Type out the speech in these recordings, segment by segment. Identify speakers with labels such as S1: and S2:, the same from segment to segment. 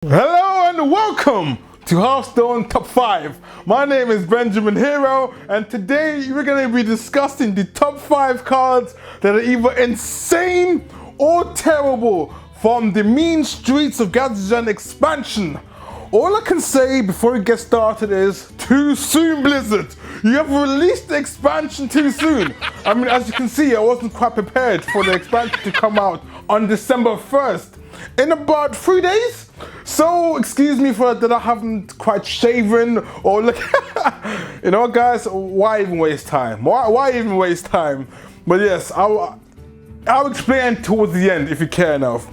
S1: Hello and welcome to Hearthstone Top 5. My name is Benjamin Hero and today we're going to be discussing the top 5 cards that are either insane or terrible from the mean streets of Gadgetzan expansion. All I can say before we get started is too soon, Blizzard. You have released the expansion too soon. I mean, as you can see, I wasn't quite prepared for the expansion to come out on December 1st. In about 3 days. So excuse me for that I haven't quite shaven or look. You know, guys, why even waste time? Why even waste time? But yes, I'll explain towards the end if you care enough.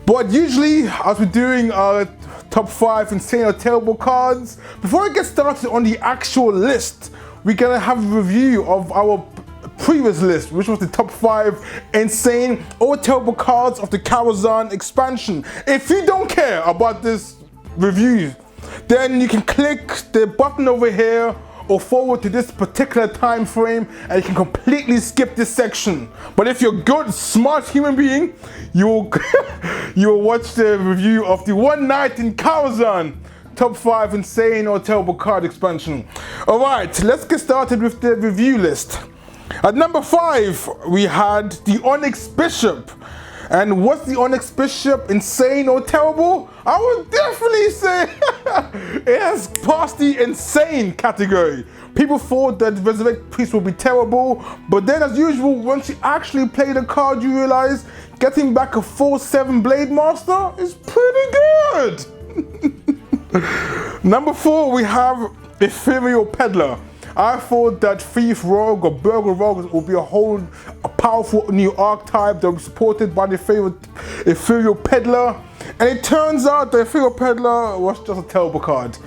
S1: But usually, as we're doing our top 5 insane or terrible cards, before I get started on the actual list, we're gonna have a review of our previous list, which was the top 5 insane or terrible cards of the Karazhan expansion. If you don't care about this review, then you can click the button over here or forward to this particular time frame and you can completely skip this section. But if you're a good, smart human being, you'll watch the review of the One Night in Karazhan top 5 insane or terrible card expansion. Alright, let's get started with the review list. At number 5, we had the Onyx Bishop. And was the Onyx Bishop insane or terrible? I would definitely say it has passed the insane category. People thought that Resurrect Priest would be terrible, but then as usual, once you actually play the card, you realize getting back a 4/7 Blade Master is pretty good. Number 4, we have Faviell Peddler. I thought that Thief Rogue or Burger Rogue would be a powerful new archetype that was supported by the Faviell Peddler, and it turns out that Faviell Peddler was just a terrible card.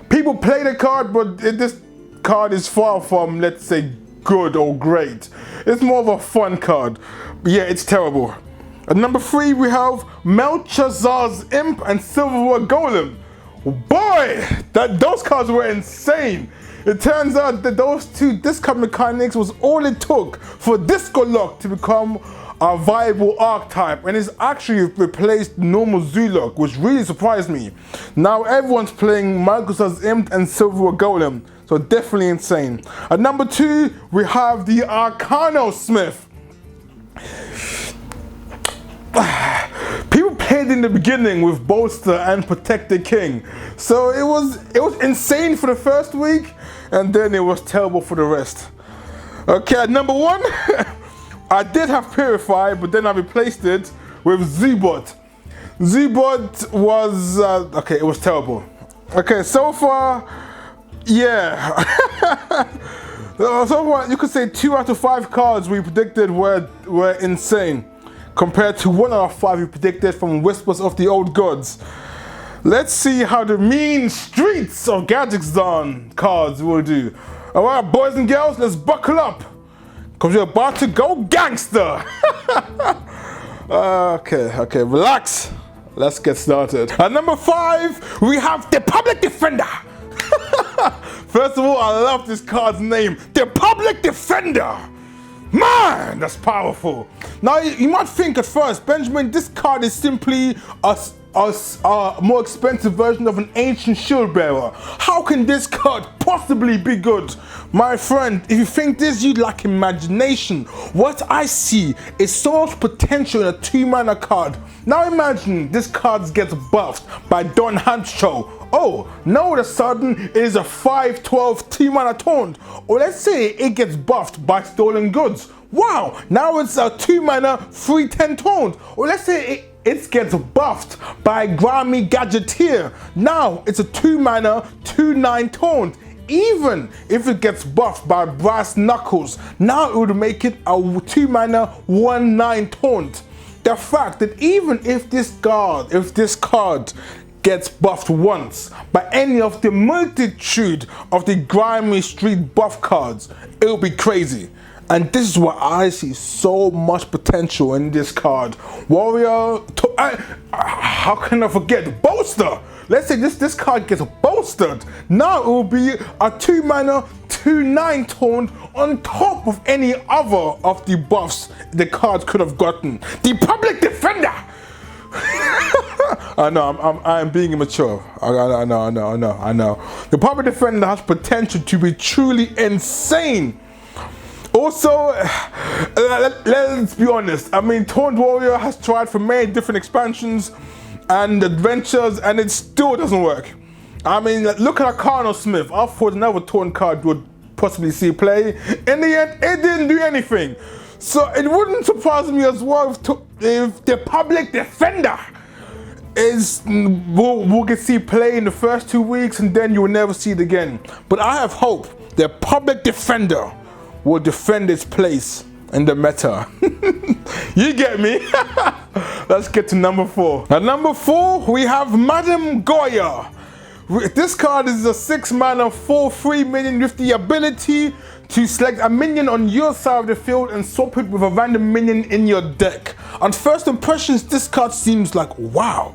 S1: People play the card, but this card is far from, let's say, good or great. It's more of a fun card, but yeah, it's terrible. At number 3, we have Melchized's Imp and Silverwood Golem. Boy, those cards were insane. It turns out that those two discard mechanics was all it took for Disco Lock to become a viable archetype, and it's actually replaced normal Zulok, which really surprised me. Now everyone's playing Melchized's Imp and Silverwood Golem, so definitely insane. At number 2, we have the Arcano Smith. People played in the beginning with Bolster and Protect the King, so it was insane for the first week, and then it was terrible for the rest. Okay, at number 1, I did have Purify, but then I replaced it with Zubot. Zubot was okay, it was terrible. Okay, so far, yeah. So far, you could say 2 out of 5 cards we predicted were insane, compared to 1 out of 5 we predicted from Whispers of the Old Gods. Let's see how the mean streets of Gadgetzan cards will do. Alright, boys and girls, let's buckle up, because we're about to go gangster. Okay, relax. Let's get started. At number 5, we have the Public Defender. First of all, I love this card's name, the Public Defender. Man, that's powerful. Now, you might think at first, Benjamin, this card is simply a more expensive version of an ancient shield bearer. How can this card possibly be good? My friend, if you think this, you lack imagination. What I see is so much potential in a 2-mana card. Now imagine this card gets buffed by Don Hancho. Oh, now all of a sudden it is a 5/12 2-mana taunt. Or let's say it gets buffed by Stolen Goods. Wow, now it's a 2-mana 3/10 taunt. Or let's say it gets buffed by Grimy Gadgeteer. Now it's a 2-mana 2/9 taunt. Even if it gets buffed by Brass Knuckles, now it would make it a 2-mana 1/9 taunt. The fact that even if this card gets buffed once by any of the multitude of the grimy street buff cards, it'll be crazy. And this is why I see so much potential in this card. Warrior, how can I forget Bolster? Let's say this card gets bolstered. Now it will be a 2-mana 2/9 taunt on top of any other of the buffs the card could have gotten. The Public Defender! I know, I'm being immature. I know. The Public Defender has potential to be truly insane. Also, let's be honest. I mean, Taunt Warrior has tried for many different expansions and adventures, and it still doesn't work. I mean, look at Arcano Smith. I thought another Taunt card would possibly see play. In the end, it didn't do anything. So it wouldn't surprise me as well if the Public Defender will get see play in the first 2 weeks, and then you will never see it again. But I have hope the Public Defender will defend its place in the meta. You get me? Let's get to number 4. At number 4, we have Madam Goya. This card is a 6-mana 4/3 minion with the ability to select a minion on your side of the field and swap it with a random minion in your deck. On first impressions, this card seems like, wow,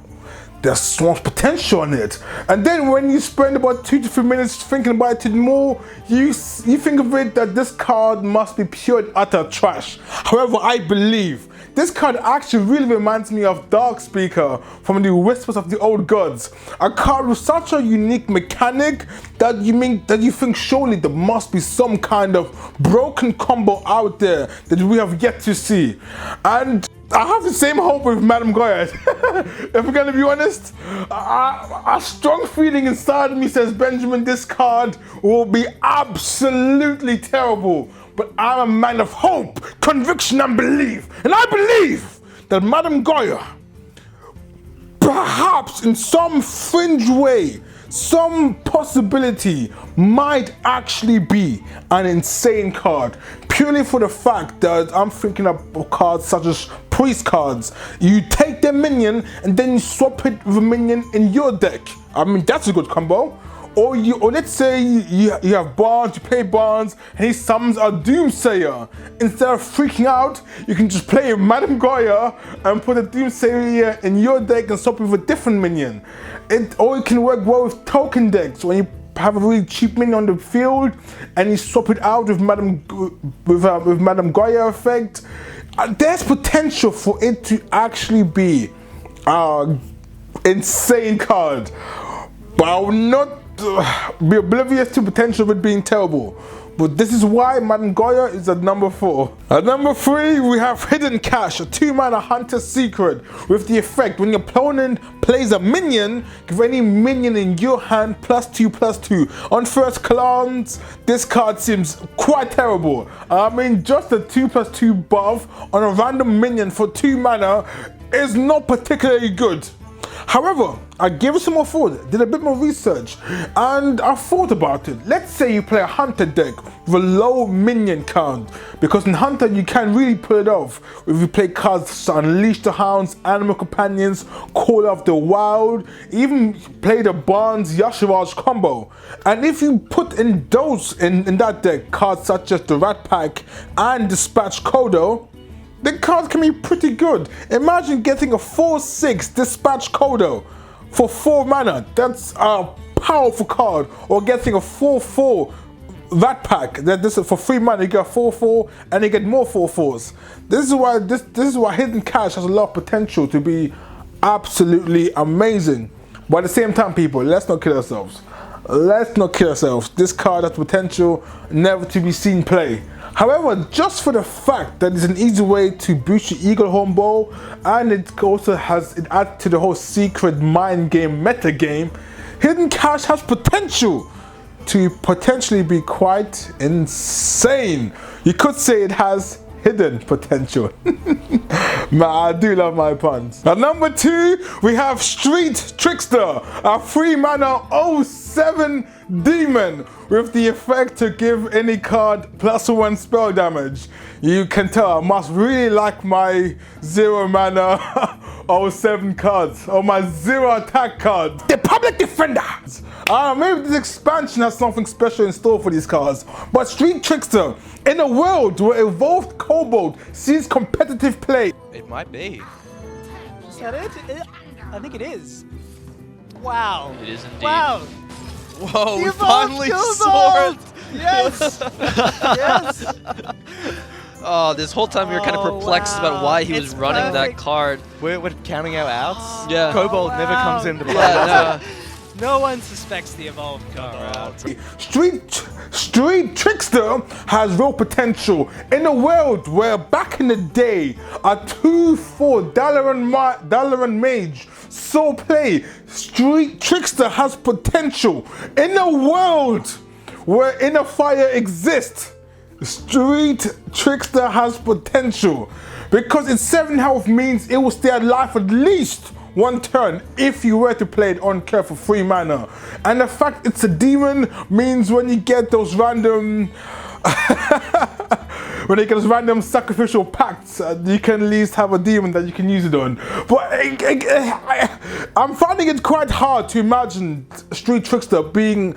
S1: there's so much potential on it. And then when you spend about 2 to 3 minutes thinking about it more, you think of it that this card must be pure and utter trash. However, I believe this card actually really reminds me of Dark Speaker from the Whispers of the Old Gods. A card with such a unique mechanic that you think surely there must be some kind of broken combo out there that we have yet to see. And I have the same hope with Madam Goya. If we're gonna be honest, a strong feeling inside of me says, Benjamin, this card will be absolutely terrible. But I'm a man of hope, conviction, and belief. And I believe that Madam Goya, perhaps in some fringe way, some possibility, might actually be an insane card. Purely for the fact that I'm thinking of cards such as priest cards. You take their minion and then you swap it with a minion in your deck. I mean, that's a good combo. Or let's say you have Barnes, you play Barnes, and he summons a Doomsayer. Instead of freaking out, you can just play Madam Goya and put a Doomsayer in your deck and swap it with a different minion. Or it can work well with token decks when you have a really cheap minion on the field and you swap it out with Madam Goya effect. There's potential for it to actually be an insane card, but I will not be oblivious to potential of it being terrible. But this is why Madam Goya is at number 4. At number 3, we have Hidden Cache, a 2-mana Hunter Secret with the effect when your opponent plays a minion, give any minion in your hand +2/+2. On first glance, this card seems quite terrible. I mean, just a 2/+2 buff on a random minion for 2 mana is not particularly good. However, I gave it some more thought, did a bit more research, and I thought about it. Let's say you play a Hunter deck with a low minion count, because in Hunter you can really pull it off. If you play cards such as Unleash the Hounds, Animal Companions, Call of the Wild, even play the Barnes Yashiraj combo. And if you put in those in that deck, cards such as the Rat Pack and Dispatch Kodo, the cards can be pretty good. Imagine getting a 4/6 Dispatch Kodo for 4 mana. That's a powerful card. Or getting a 4/4 Rat Pack. This is for 3 mana. You get a 4/4 and you get more 4/4s. This is why Hidden Cache has a lot of potential to be absolutely amazing. But at the same time, people, let's not kill ourselves. Let's not kill ourselves. This card has potential never to be seen play. However, just for the fact that it's an easy way to boost your Eagle Home Bow, and it adds to the whole secret mind game meta game, Hidden Cache has potential to potentially be quite insane. You could say it has hidden potential. Man, I do love my puns. At number 2, we have Street Trickster, a 3-mana 07 demon with the effect to give any card +1 spell damage. You can tell I must really like my 0-mana 07 cards, or my 0 attack cards. The Public Defender! Maybe this expansion has something special in store for these cards, but Street Trickster, in a world where Evolved Kobold sees competitive play.
S2: It might be.
S3: Is that it? I think it is. Wow.
S2: It is indeed.
S3: Wow.
S2: Whoa, we
S3: Evolved
S2: finally
S3: Kobold!
S2: soared!
S3: Yes! Yes!
S2: Oh, this whole time we were kind of perplexed about why he was
S3: It's
S2: running that
S3: perfect.
S2: card.
S4: We're counting our outs.
S2: Yeah.
S4: Kobold never comes into play.
S2: Yeah,
S3: No one suspects the evolved card.
S1: Street Trickster has real potential in a world where back in the day a 2/4 Dalaran Mage saw play. Street Trickster has potential in a world where Inner Fire exists. Street Trickster has potential because its 7 health means it will stay alive at least 1 turn if you were to play it on care for 3 mana. And the fact it's a demon means when you get those random sacrificial pacts, you can at least have a demon that you can use it on. But I'm finding it quite hard to imagine Street Trickster being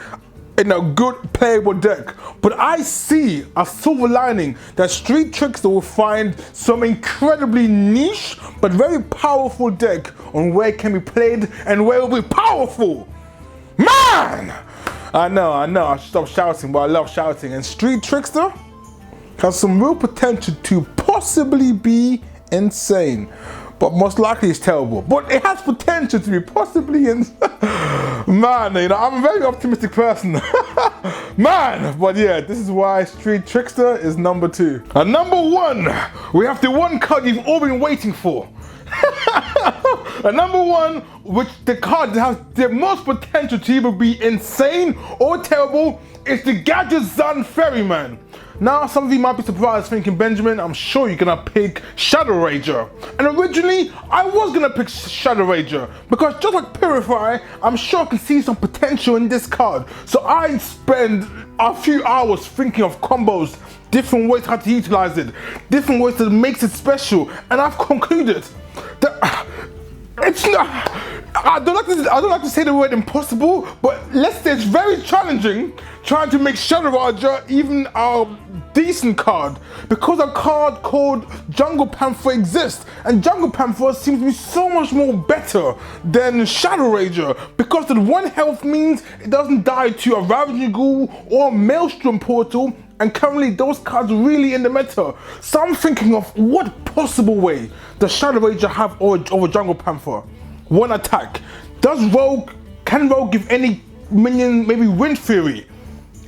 S1: in a good playable deck, but I see a silver lining that Street Trickster will find some incredibly niche but very powerful deck on where it can be played and where it will be powerful. Man! I know, I should stop shouting, but I love shouting. And Street Trickster has some real potential to possibly be insane. But most likely it's terrible. But it has potential to be possibly man, you know, I'm a very optimistic person. Man, but yeah, this is why Street Trickster is number 2. And number 1, we have the one card you've all been waiting for. And number 1, which the card that has the most potential to either be insane or terrible, is the Gadgetzan Ferryman. Now, some of you might be surprised thinking, Benjamin, I'm sure you're gonna pick Shadow Rager. And originally, I was gonna pick Shadow Rager because just like Purify, I'm sure I can see some potential in this card. So I spend a few hours thinking of combos, different ways how to utilize it, different ways that makes it special, and I've concluded that it's not. I don't like to say the word impossible, but let's say it's very challenging trying to make Shadow Rager even a decent card because a card called Jungle Panther exists, and Jungle Panther seems to be so much more better than Shadow Rager because the 1 health means it doesn't die to a Ravaging Ghoul or a Maelstrom Portal, and currently those cards are really in the meta. So I'm thinking of what possible way does Shadow Rager have over Jungle Panther? 1 attack. Can Rogue give any minion maybe Wind Fury?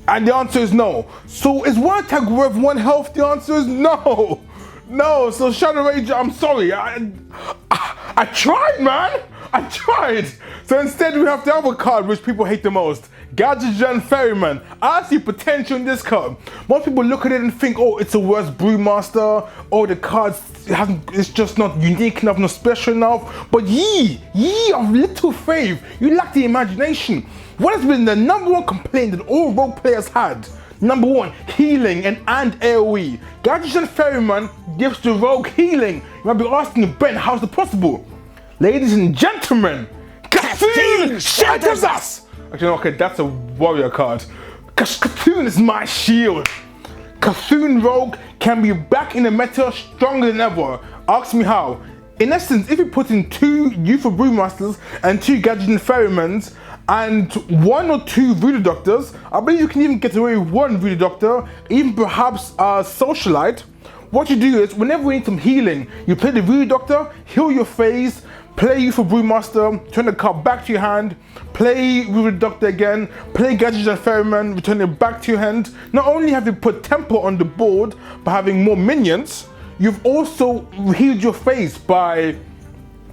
S1: And the answer is no. So is 1 attack worth 1 health? The answer is no. No, so Shadow Rager, I'm sorry. I tried, man. I tried. So instead we have the other card which people hate the most. Gadgetzan Ferryman. I see potential in this card. Most people look at it and think, oh, it's a worse Brewmaster, or the card it's just not unique enough, not special enough. But ye of little faith, you lack the imagination. What has been the number 1 complaint that all Rogue players had? Number 1, healing and AoE. Gadgetzan Ferryman gives the Rogue healing. You might be asking, Ben, how's it possible? Ladies and gentlemen, Cthulhu shatters us! Actually, okay, that's a warrior card. Cthulhu is my shield. Cthulhu Rogue can be back in the meta stronger than ever. Ask me how. In essence, if you put in 2 Youthful Brewmasters and 2 Gadgetzan Ferrymans and 1 or 2 Voodoo Doctors, I believe you can even get away with 1 Voodoo Doctor, even perhaps a Socialite. What you do is, whenever we need some healing, you play the Voodoo Doctor, heal your phase, play Youthful Brewmaster, turn the card back to your hand, play Voodoo Doctor again, play Gadgetzan Ferryman, return it back to your hand. Not only have you put tempo on the board by having more minions, you've also healed your phase by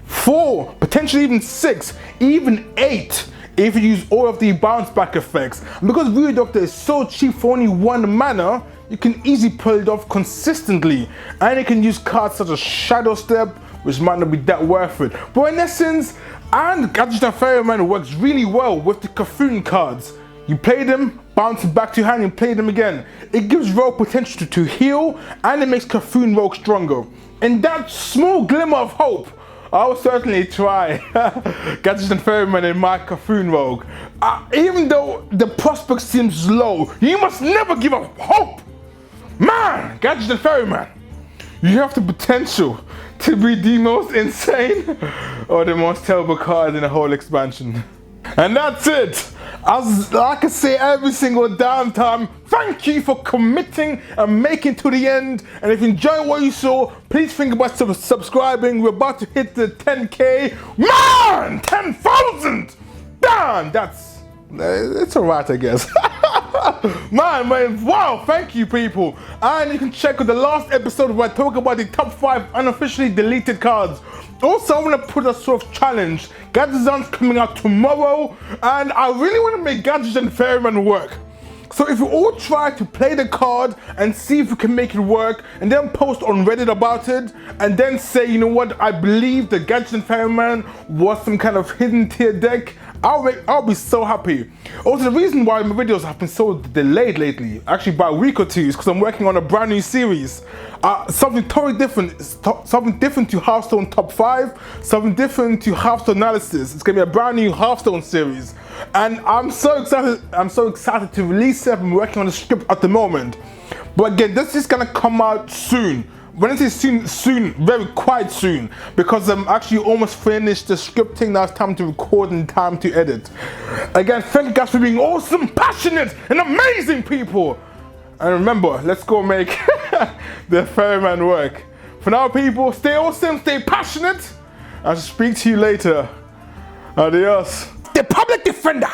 S1: 4, potentially even 6, even 8 if you use all of the bounce back effects. And because Voodoo Doctor is so cheap for only 1 mana, you can easily pull it off consistently. And you can use cards such as Shadow Step, which might not be that worth it. But in essence, and Gadgetzan Ferryman works really well with the Cthulhu cards. You play them, bounce it back to your hand, and play them again. It gives Rogue potential to heal, and it makes Cthulhu Rogue stronger. And that small glimmer of hope, I will certainly try Gadgetzan Ferryman in my Cthulhu Rogue. Even though the prospect seems low, you must never give up hope! Man, Gadgetzan Ferryman, you have the potential to be the most insane or the most terrible card in the whole expansion. And that's it. As like I say every single damn time, thank you for committing and making to the end. And if you enjoy what you saw, please think about subscribing. We're about to hit the 10K. Man, 10,000! Damn, it's alright, I guess. man, wow, thank you, people. And you can check out the last episode where I talk about the top 5 unofficially deleted cards. Also, I want to put a sort of challenge. Gadgetzan's coming out tomorrow, and I really want to make Gadgetzan Ferryman work. So if you all try to play the card and see if you can make it work, and then post on Reddit about it, and then say, you know what, I believe the Gadgetzan Ferryman was some kind of hidden tier deck, I'll be so happy. Also, the reason why my videos have been so delayed lately, actually by a week or two, is because I'm working on a brand new series. Something totally different, something different to Hearthstone Top 5, something different to Hearthstone Analysis. It's gonna be a brand new Hearthstone series. And I'm so excited to release it. I'm working on the script at the moment. But again, this is gonna come out soon. When I say soon, very quite soon, because I'm actually almost finished the scripting. Now it's time to record and time to edit. Again, thank you guys for being awesome, passionate, and amazing people. And remember, let's go make the Ferryman work. For now, people, stay awesome, stay passionate. I'll speak to you later. Adios. The Public Defender.